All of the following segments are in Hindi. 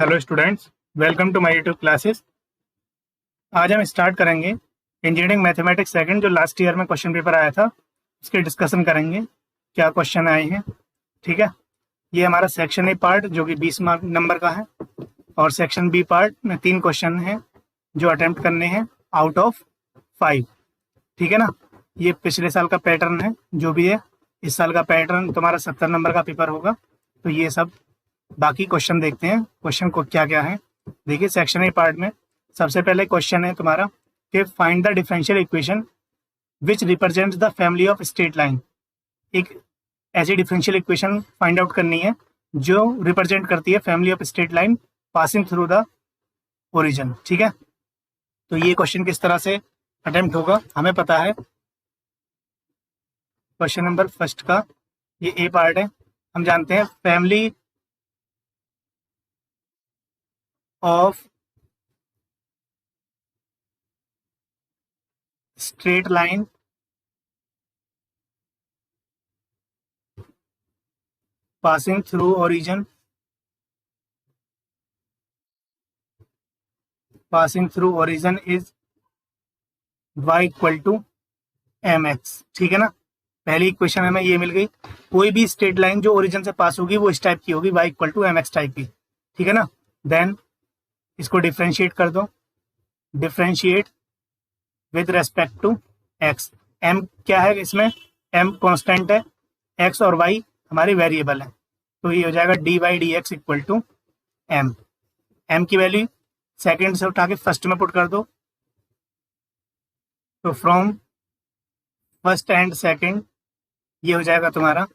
Hello students, welcome to my YouTube classes. आज हम स्टार्ट करेंगे इंजीनियरिंग मैथमेटिक्स सेकंड, जो लास्ट ईयर में क्वेश्चन पेपर आया था उसके डिस्कशन करेंगे, क्या क्वेश्चन आए हैं। ठीक है, ये हमारा सेक्शन ए पार्ट जो कि 20 मार्क नंबर का है, और सेक्शन बी पार्ट में 3 क्वेश्चन हैं जो अटेम्प्ट करने हैं आउट ऑफ 5। ठीक है ना, ये पिछले साल का पैटर्न है, जो भी है इस साल का पैटर्न तुम्हारा 70 नंबर का पेपर होगा। तो ये सब बाकी क्वेश्चन देखते हैं, क्वेश्चन को क्या क्या है। देखिए, सेक्शन ए पार्ट में सबसे पहले क्वेश्चन है तुम्हारा कि find the differential equation which represents the family of straight line. एक ऐसी डिफरेंशियल इक्वेशन फाइंड आउट करनी है जो रिप्रेजेंट करती है family of straight line passing through the origin. ठीक है, तो ये क्वेश्चन किस तरह से अटेम्प्ट होगा हमें पता है। क्वेश्चन नंबर फर्स्ट का ये ए पार्ट है। हम जानते हैं family of straight line passing through origin is y equal to mx। ठीक है ना, पहली इक्वेशन हमें ये मिल गई। कोई भी स्ट्रेट लाइन जो ओरिजिन से पास होगी वो इस टाइप की होगी, y equal to mx type की। ठीक है ना, देन इसको डिफ्रेंशिएट कर दो, differentiate with respect to x। m क्या है इसमें, m कांस्टेंट है, x और y हमारी वेरिएबल है, तो ये हो जाएगा dy dx equal to m। m की वैल्यू सेकंड से उठा के फर्स्ट में पुट कर दो, तो फ्रॉम फर्स्ट एंड सेकंड ये हो जाएगा तुम्हारा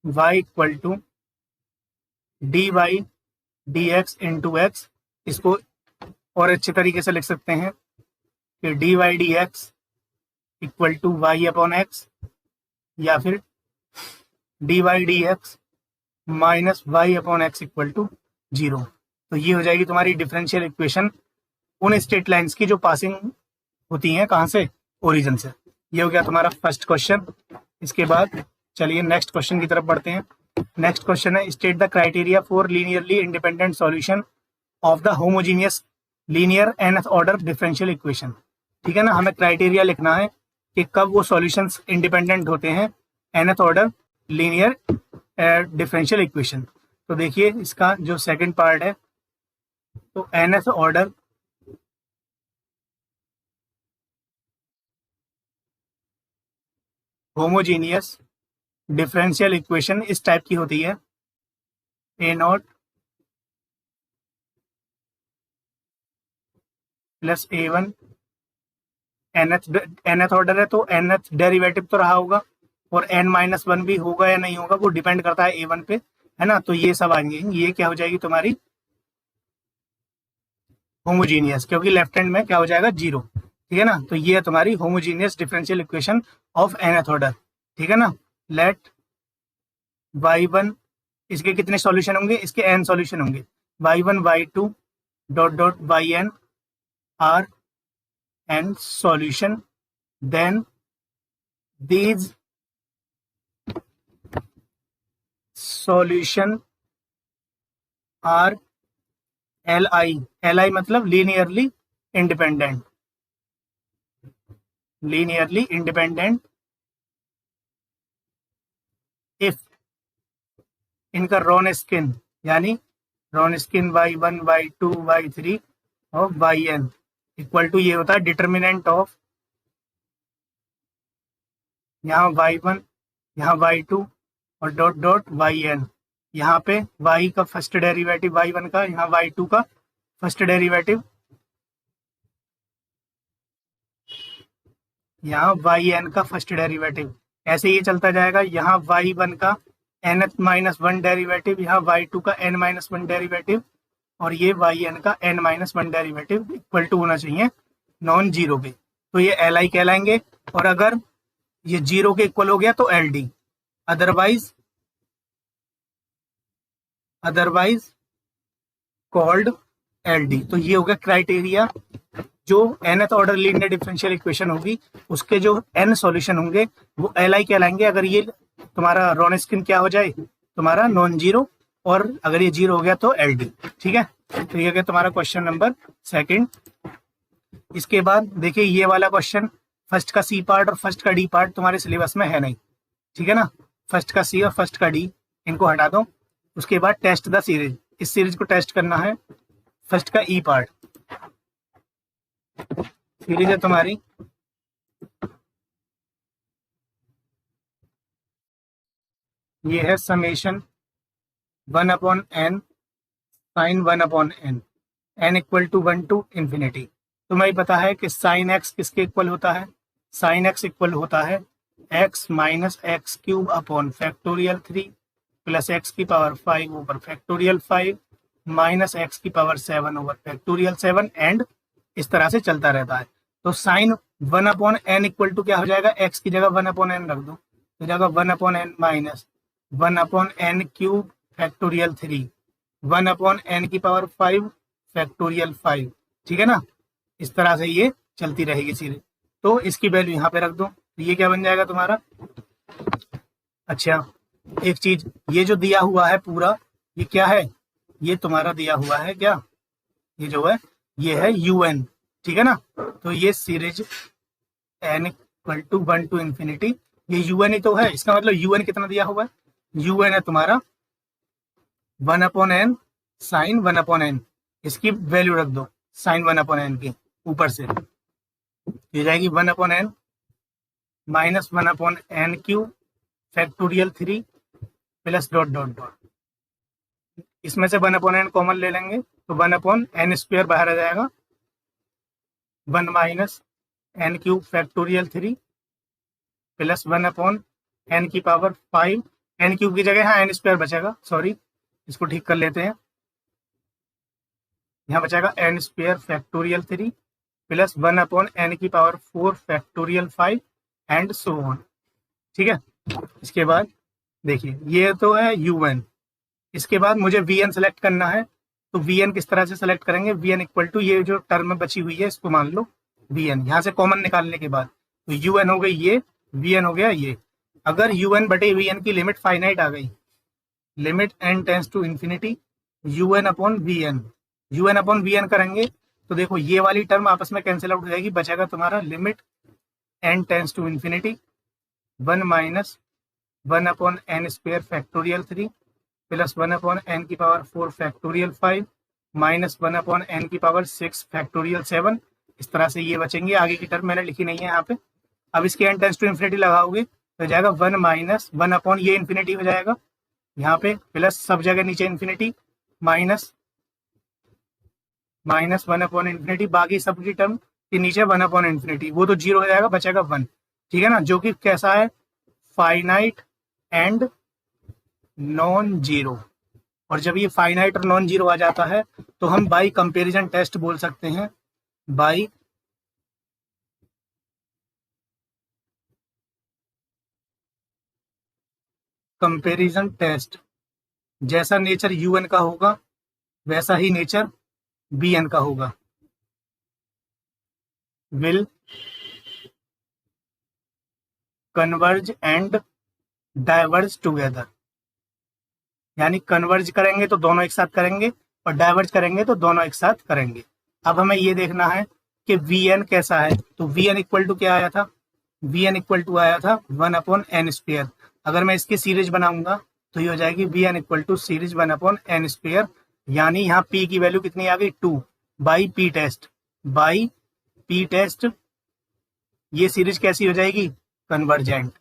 y equal to dy dx into x. इसको और अच्छे तरीके से लिख सकते हैं कि dy dx equal to y upon x, या फिर dy dx minus y upon x equal to 0। तो ये हो जाएगी तुम्हारी डिफरेंशियल इक्वेशन उन स्ट्रेट लाइंस की जो पासिंग होती हैं कहाँ से, ओरिजिन से। ये हो गया तुम्हारा फर्स्ट क्वेश्चन। इसके बाद चलिए नेक्स्ट क्वेश्चन की तरफ बढ़ते हैं। नेक्स्ट क्वेश्चन है state the criteria for linearly independent solution of the homogeneous linear nth order differential equation. ठीक है ना, हमें क्राइटेरिया लिखना है कि कब वो सॉल्यूशंस इंडिपेंडेंट होते हैं nth order linear differential equation. तो देखिए, इसका जो सेकंड पार्ट है, तो nth order homogeneous differential equation इस टाइप की होती है, a naught plus a one. nth order है तो nth डेरिवेटिव तो रहा होगा, और n-1 भी होगा या नहीं होगा वो डिपेंड करता है a1 पे, है ना। तो ये सब आएंगे, ये क्या हो जाएगी तुम्हारी होमोजीनियस, क्योंकि लेफ्ट हैंड में क्या हो जाएगा 0। ठीक है ना, तो ये है तुम्हारी homogeneous differential equation of nth order. ठीक है ना, लेट y1, इसके कितने सॉल्यूशन होंगे, इसके n सॉल्यूशन होंगे, y1 y2 dot dot yn are n solution, then these solution are li मतलब linearly independent, linearly independent if इनका रॉन स्किन, यानी Wronskian y1 y2 y3 और yn इक्वल टू, ये होता है डिटर्मिनेंट ऑफ यहाँ y1 यहाँ y2 और डॉट डॉट yn। यहाँ पे y का फर्स्ट डेरिवेटिव y1 का, यहाँ y2 का फर्स्ट डेरिवेटिव, यहाँ yn का फर्स्ट डेरिवेटिव। ऐसे ये चलता जाएगा, यहाँ y1 का n-1 डेरिवेटिव, यहाँ y2 का n-1 डेरिवेटिव, और ये yn का n-1 डेरिवेटिव इक्वल टू होना चाहिए नॉन जीरो के, तो ये li कहलाएंगे। और अगर ये 0 के इक्वल हो गया तो ld, अदरवाइज कॉल्ड ld। तो ये हो गया क्राइटेरिया, जो nth order linear differential equation होगी उसके जो n सॉल्यूशन होंगे वो li कहलाएंगे। अगर ये तुम्हारा रॉन स्किन क्या हो जाए, तुम्हारा नॉन जीरो, और अगर ये 0 हो गया तो एल डी। ठीक है, तो ये गया तुम्हारा क्वेश्चन नंबर 2। इसके बाद देखिए ये वाला क्वेश्चन, फर्स्ट का सी पार्ट और फर्स्ट का डी पार्ट तुम्हारे सिलेबस में है नहीं। ठीक है ना, फर्स्ट का सी और फर्स्ट का डी इनको हटा दो। उसके बाद टेस्ट द सीरीज, इस सीरीज को टेस्ट करना है। फर्स्ट का ई पार्ट, सीरीज है तुम्हारी ये है summation 1/n sine 1/n, n equal to 1 to infinity. तुम्हें पता है कि साइन एक्स किसके इक्वल होता है, साइन एक्स इक्वल होता है x minus x cube upon factorial 3 plus x की power 5 over factorial 5 minus x की पावर 7 ओवर फैक्टोरियल 7 एंड इस तरह से चलता रहता है। तो साइन 1/n इक्वल टू क्या हो जाएगा, x की जगह 1/n रख दो, हो जाएगा 1/n minus 1/n cube factorial 3 1/n की पावर 5 फैक्टोरियल 5। ठीक है ना, इस तरह से ये चलती रहेगी सीरीज। तो इसकी वैल्यू यहाँ पे रख दो, तो ये क्या बन जाएगा तुम्हारा। अच्छा एक चीज, ये जो दिया हुआ है पूरा, ये क्या है, ये तुम्हारा दिया हुआ है क्या, ये जो है ये है un। ठीक है ना, तो ये series n equal to 1 to infinity, ये un ही तो है। इसका मतलब un कितना दिया हुआ है, un है तुम्हारा 1/n साइन 1/n, इसकी वैल्यू रख दो साइन 1/n की ऊपर से, ये जाएगी 1/n minus 1/n cube factorial 3 plus dot dot dot, इसमें से 1/n कॉमन ले लेंगे तो 1/n स्क्वायर बाहर आ जाएगा, 1 minus n cube factorial 3 plus 1/n की पावर 5, n क्यूब की जगह यहाँ n स्क्वायर बचेगा, सॉरी इसको ठीक कर लेते हैं, यहाँ बचेगा n square factorial 3 plus 1/n की power 4 factorial 5 and so on. ठीक है, इसके बाद देखिए ये तो है un, इसके बाद मुझे vn सेलेक्ट करना है। तो vn किस तरह से सेलेक्ट करेंगे, vn इक्वल टू ये जो टर्म बची हुई है इसको मान लो vn, यहाँ से कॉमन निकालने के बाद तो un हो गई ये, vn हो गया ये। अगर un बटे vn की लिमिट फाइनाइट आ गई, limit n tends to infinity un upon vn करेंगे तो देखो ये वाली टर्म आपस में कैंसिल आउट हो जाएगी, बचेगा तुम्हारा limit n tends to infinity 1 minus 1/n square factorial 3 plus 1/n की पावर 4 फैक्टोरियल 5 माइनस 1/n की पावर 6 फैक्टोरियल 7। इस तरह से ये बचेंगे, आगे की टर्म मैंने लिखी नहीं है यहाँ पे। अब इसके n टेंस टू इन्फिनिटी लगाओगे तो जाएगा 1 माइनस 1 अपॉन ये इन्फिनिटी हो जाएगा यहाँ पे, प्लस सब जगह नीचे इन्फिनिटी माइनस 1/इन्फिनिटी, बाकी सब की टर्म के नीचे 1/इन्फिनिटी, वो तो 0 हो जाएगा, बचेगा 1। ठीक है ना, जो कि कैसा है, फाइनाइट एंड नॉन जीरो। और जब ये फाइनाइट और नॉन जीरो आ जाता है तो हम बाई कंपैरिजन टेस्ट बोल सकते हैं, बाई कंपैरिजन टेस्ट। जैसा नेचर un का होगा वैसा ही नेचर bn का होगा, will converge and diverge together, यानी कन्वर्ज करेंगे तो दोनों एक साथ करेंगे और डाइवर्ज करेंगे तो दोनों एक साथ करेंगे। अब हमें ये देखना है कि vn कैसा है, तो vn इक्वल टू क्या आया था, vn इक्वल टू आया था 1/n स्क्वायर। अगर मैं इसकी सीरीज बनाऊंगा तो ये हो जाएगी vn equal to series 1/n square, यानी यहाँ p की वैल्यू कितनी आ गई 2 बाई पी टेस्ट। ये सीरीज कैसी हो जाएगी, कन्वर्जेंट।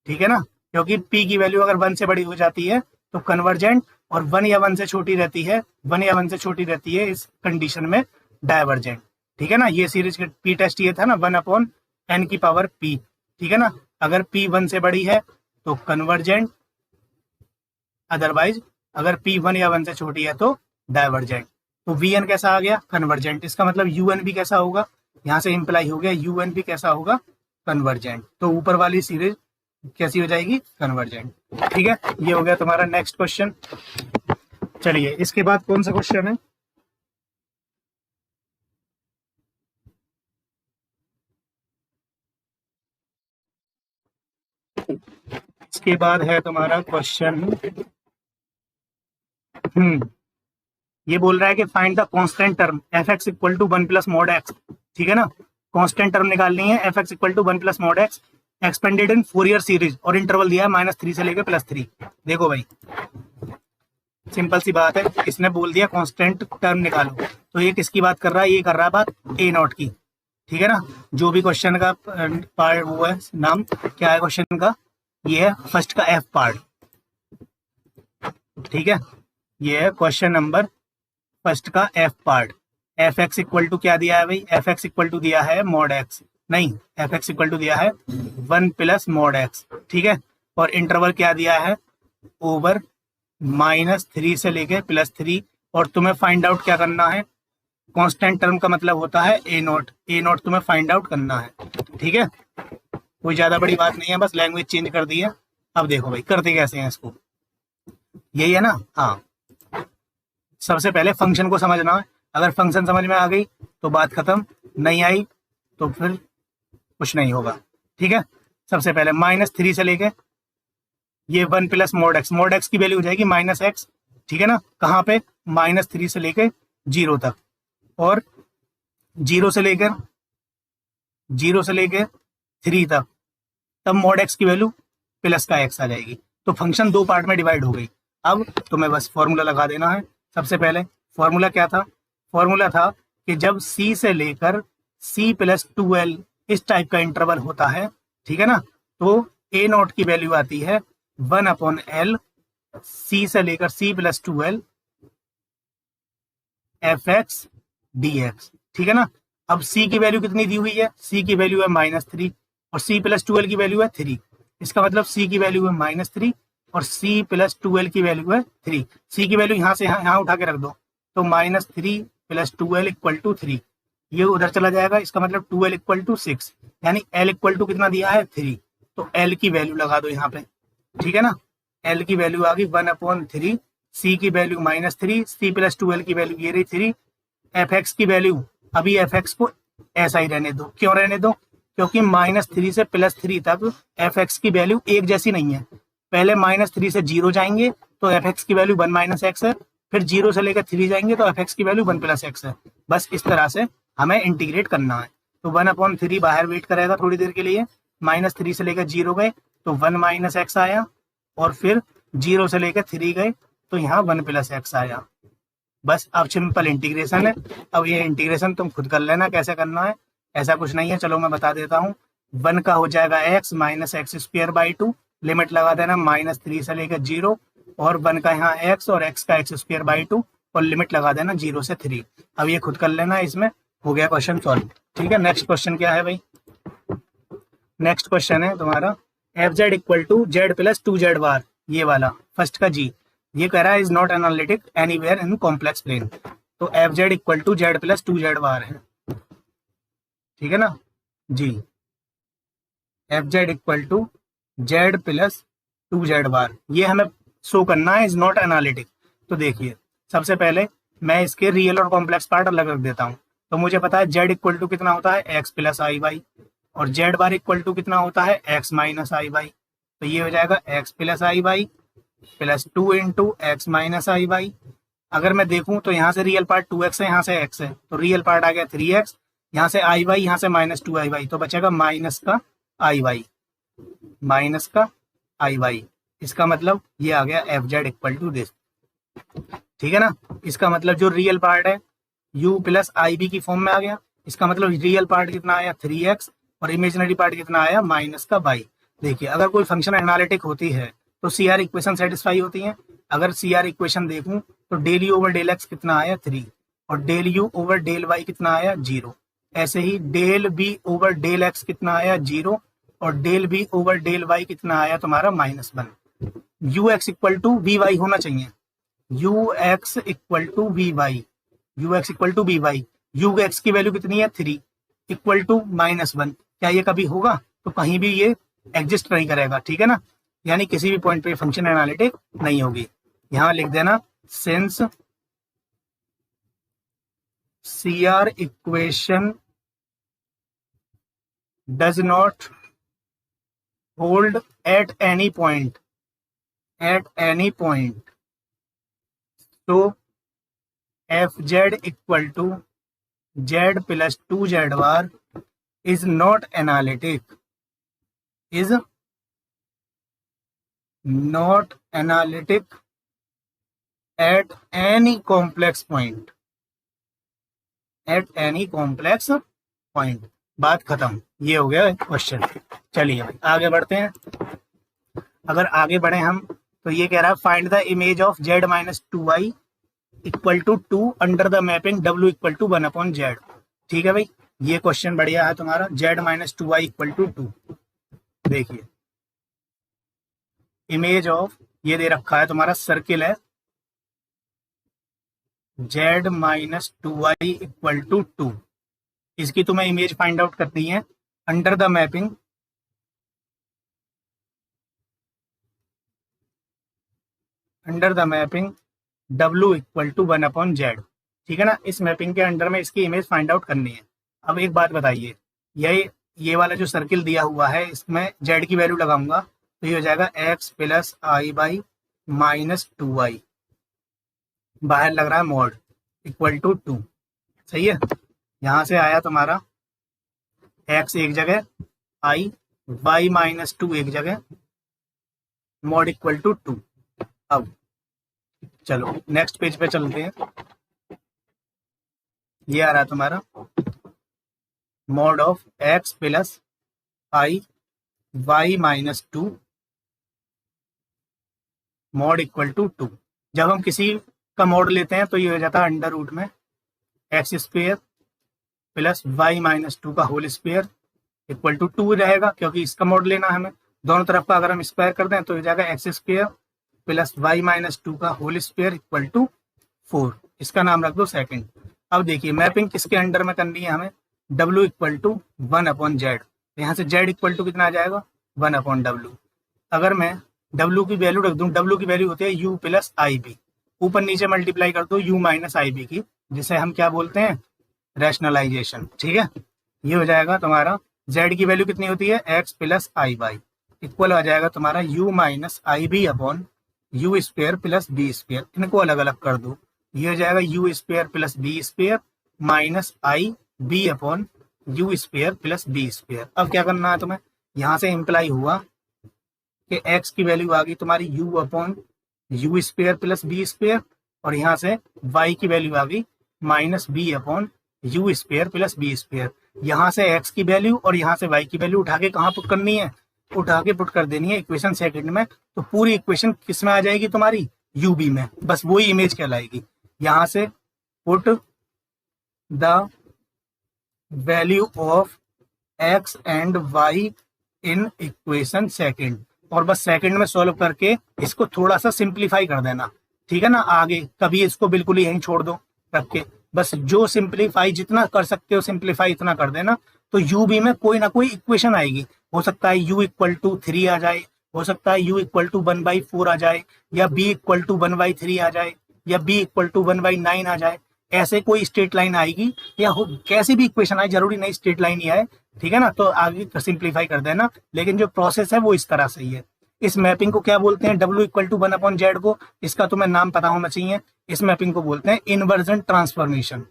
ठीक है ना, क्योंकि p की वैल्यू अगर 1 से बड़ी हो जाती है तो कन्वर्जेंट, और 1 या 1 से छोटी रहती है, 1 या 1 से छोटी रहती है इस कंडीशन में डाइवर्जेंट। ठीक है ना, ये सीरीज p टेस्ट ये था ना 1/n की पावर p। ठीक है ना, अगर p 1 से बड़ी है तो कन्वर्जेंट, अदरवाइज अगर p 1 या 1 से छोटी है तो डाइवर्जेंट। तो vn कैसा आ गया, कन्वर्जेंट। इसका मतलब un भी कैसा होगा, यहाँ से इंप्लाई हो गया un भी कैसा होगा, कन्वर्जेंट। तो ऊपर वाली सीरीज कैसी हो जाएगी, कन्वर्जेंट। ठीक है, ये हो गया तुम्हारा नेक्स्ट क्वेश्चन। चलिए इसके बाद कौन सा क्वेश्चन है, इसके बाद है तुम्हारा क्वेश्चन ये बोल रहा है कि find the constant term f x equal to 1 plus mod x, ठीक है ना। कांस्टेंट टर्म निकालनी है, f x equal to 1 plus mod x expanded in Fourier series, और इंटरवल दिया है -3 से लेकर +3। देखो भाई सिंपल सी बात है, इसने बोल दिया कांस्टेंट टर्म निकालो, तो ये किसकी बात कर रहा है, ये कर रहा है बात ए नॉट की, ठीक है ना। जो भी क्वेश्चन का पार्ट वो है, नाम क्या है क्वेश्चन का, ये है फर्स्ट का एफ पार्ट, ठीक है। ये है क्वेश्चन नंबर फर्स्ट का f part. F x equal to क्या दिया है भाई, एफ एक्स इक्वल टू दिया है मॉड एक्स, नहीं एफ एक्स इक्वल टू दिया है 1 प्लस मॉड एक्स, ठीक है। और इंटरवल क्या दिया है, ओवर -3 से लेके +3, और तुम्हें फाइंड आउट क्या करना है, कांस्टेंट टर्म का मतलब होता है ए नॉट, ए नॉट तुम्हें फाइंड आउट करना है, ठीक है। कोई ज्यादा बड़ी बात नहीं है, बस लैंग्वेज चेंज कर दी है। अब देखो भाई करते कैसे हैं इसको, यही है ना। हाँ, सबसे पहले फंक्शन को समझना है, अगर फंक्शन समझ में आ गई तो बात खत्म, नहीं आई तो फिर कुछ नहीं होगा, ठीक है। सबसे पहले -3 से लेके ये 1 plus mod x, mod x की वैल्यू हो जाएगी -x, ठीक है ना। कहाँ पे, -3 से लेके 0 तक, और 0 से लेकर 3 तक, तब मॉड एक्स की वैल्यू प्लस का x आ जाएगी। तो फंक्शन 2 पार्ट में डिवाइड हो गई। अब तुम्हें बस फॉर्मूला लगा देना है। सबसे पहले फॉर्मूला क्या था, फॉर्मूला था कि जब c से लेकर c + 2l इस टाइप का इंटरवल होता है, ठीक है ना, तो a नॉट की वैल्यू आती है 1/L c से लेकर c + 2l fx dx, ठीक है ना। अब c की वैल्यू कितनी दी हुई है, c की वैल्यू है -3 और c + 2l की वैल्यू है 3। इसका मतलब c की वैल्यू है -3 और c + 2l की वैल्यू है 3। c की वैल्यू यहाँ से यहाँ उठा के रख दो, तो -3 + 2l = 3, ये उधर चला जाएगा। इसका मतलब 2l = 6, यानी l = कितना दिया है 3, तो l की वैल्यू लगा दो यहाँ पे, ठीक है ना। l की वैल्यू आ गई 1/3, c की वैल्यू -3, c + 2l की वैल्यू ये रही 3, fx की वैल्यू, अभी fx को ऐसा ही रहने दो। क्यों रहने दो, क्योंकि -3 से +3 तक fx की वैल्यू एक जैसी नहीं है। पहले -3 से 0 जाएंगे तो fx की वैल्यू 1 - x है, फिर 0 से लेकर 3 जाएंगे तो fx की वैल्यू 1 + x है। बस इस तरह से हमें इंटीग्रेट करना है। तो 1/3 बाहर वेट करेगा थोड़ी देर के लिए, -3 से लेकर 0 गए तो 1 - x आया, और फिर 0 से लेकर 3 गए तो यहाँ 1 + x आया। बस अब सिंपल इंटीग्रेशन है। अब ये इंटीग्रेशन तुम खुद कर लेना कैसे करना है, ऐसा कुछ नहीं है, चलो मैं बता देता हूँ। 1 का हो जाएगा x -x²/2, लिमिट लगा देना -3 से लेकर 0, और 1 का यहाँ x और x का x²/2, और लिमिट लगा देना 0 से 3। अब ये खुद कर लेना, इसमें हो गया क्वेश्चन सॉल्व, ठीक है। नेक्स्ट क्वेश्चन क्या है भाई, नेक्स्ट क्वेश्चन है तुम्हारा fz = z + 2z बार, ये वाला फर्स्ट का जी। ये कह रहा है is not analytic anywhere in complex plane, तो fz = z + 2z बार है, ठीक है ना जी। fz = z + 2z बार, ये हमें शो करना है, इज नॉट एनालिटिक। तो देखिए सबसे पहले मैं इसके रियल और कॉम्प्लेक्स पार्ट अलग रख देता हूँ। तो मुझे पता है z = कितना होता है x + iy, और z बार = कितना होता है x - iy, तो ये हो जाएगा x + iy + 2 × x - iy। अगर मैं देखूं तो यहाँ से रियल पार्ट 2x है, यहाँ से x है, तो रियल पार्ट आ गया 3x, यहाँ से iy, यहाँ से -2iy, तो बचेगा -iy। इसका मतलब ये आ गया fz = दिस, ठीक है ना। इसका मतलब जो रियल पार्ट है u + ib की फॉर्म में आ गया। इसका मतलब रियल पार्ट कितना आया 3x, और इमेजिनरी पार्ट कितना आया -y। देखिए अगर कोई फंक्शन एनालिटिक होती है तो CR इक्वेशन सेटिस्फाई होती है। अगर CR इक्वेशन देखूं तो del u over del x कितना आया 3, और del u over del y कितना आया 0। ऐसे ही del b over del x कितना आया 0, और del b over del y कितना आया तुम्हारा -1। ux = vy होना चाहिए, ux = vy, ux = vy, ux की वैल्यू कितनी है 3 = -1। क्या ये कभी होगा, तो कहीं भी ये एग्जिस्ट नहीं करेगा, ठीक है ना। यानी किसी भी पॉइंट पे फंक्शन एनालिटिक नहीं होगी। यहां लिख देना since CR equation does not hold at any point, तो f z equal to z plus 2z bar is not analytic, is not analytic at any complex point, at any complex point. बात खत्म, ये हो गया क्वेश्चन। चलिए भाई आगे बढ़ते हैं। अगर आगे बढ़े हम तो ये कह रहा है find the image of z minus 2y equal to 2 under the mapping w equal to 1/z। ठीक है भाई, ये क्वेश्चन बढ़िया है तुम्हारा। z minus 2y equal to 2, देखिए इमेज ऑफ, ये दे रखा है तुम्हारा सर्किल है z minus 2y equal to 2, इसकी तुम्हें इमेज फाइंड आउट करनी है under the mapping w equal to 1/z। ठीक है ना, इस मैपिंग के अंडर में इसकी इमेज फाइंड आउट करनी है। अब एक बात बताइए, ये वाला जो सर्किल दिया हुआ है इसमें z की वैल्यू लगाऊंगा तो ये हो जाएगा x plus i by minus 2y, बाहर लग रहा है मॉड इक्वल टू 2। सही है, यहाँ से आया तुम्हारा x एक जगह, i y माइनस 2 एक जगह, मॉड इक्वल टू 2। अब चलो नेक्स्ट पेज पे चलते हैं। ये आ रहा है तुम्हारा mod of x plus i y minus 2 mod equal to 2। जब हम किसी का मॉड लेते हैं तो ये हो जाता है अंडर रूट में x square plus y minus 2 का होल स्क्वायर इक्वल टू 2 रहेगा, क्योंकि इसका मॉड लेना है हमें। दोनों तरफ का अगर हम स्क्वायर कर दें तो हो जाएगा x square plus y minus 2 का होल स्क्वायर इक्वल टू 4। इसका नाम रख दो सेकंड। अब देखिए मैपिंग किसके अंडर में करनी है हमें, w इक्वल टू 1/z। यहाँ से z इक्वल टू कितना आ जाएगा 1/w। अगर मैं w की वैल्यू रख दूं, w की वैल्यू होती है u प्लस आई बी, ऊपर नीचे मल्टीप्लाई कर दो u माइनस आई बी की, जिसे हम क्या बोलते हैं रैशनलाइजेशन। ठीक है, ये हो जाएगा तुम्हारा z की वैल्यू कितनी होती है x plus i by, equal आ जाएगा तुम्हारा u minus i b upon u square plus b square. इनको अलग अलग कर दो, ये हो जाएगा u square plus b square minus i b upon u square plus b square. अब क्या करना है तुम्हें, यहाँ से इम्प्लाई हुआ कि x की वैल्यू आ गई तुम्हारी u upon u square plus b square, और यहाँ से y की वैल्यू आ गई minus b upon u square plus b square. यहाँ से x की वैल्यू और यहाँ से y की वैल्यू उठा के कहाँ पुट करनी है, उठा के पुट कर देनी है इक्वेशन सेकंड में। तो पूरी इक्वेशन किस में आ जाएगी तुम्हारी ub में, बस वही इमेज कहलाएगी। यहाँ से put the value of x and y in equation second, और बस सेकंड में सॉल्व करके इसको थोड़ा सा सिंप्लीफाई कर देना। ठीक है ना, आगे कभी इसको बिल्कुल ही यहीं छोड़ दो रख के, बस जो सिंप्लीफाई जितना कर सकते हो सिंप्लीफाई इतना कर देना। तो ub में कोई ना कोई इक्वेशन आएगी, हो सकता है u इक्वल टू 3 आ जाए, हो सकता है u इक्वल टू 1/4 आ जाए, या b इक्वल टू 1/3 आ जाए, या b इक्वल टू 1/9 आ जाए। ऐसे कोई स्ट्रेट लाइन आएगी, या कैसी भी इक्वेशन आए, जरूरी नहीं स्ट्रेट लाइन ही आए। ठीक है ना, तो आगे सिंप्लीफाई कर देना, लेकिन जो प्रोसेस है वो इस तरह से ही है। इस मैपिंग को क्या बोलते हैं, w इक्वल टू 1/z को, इसका तुम्हें नाम पता होना चाहिए। इस मैपिंग को बोलते हैं इन्वर्जन ट्रांसफॉर्मेशन।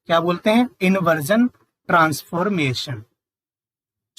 क्या बोलते हैं, इन्वर्जन ट्रांसफॉर्मेशन।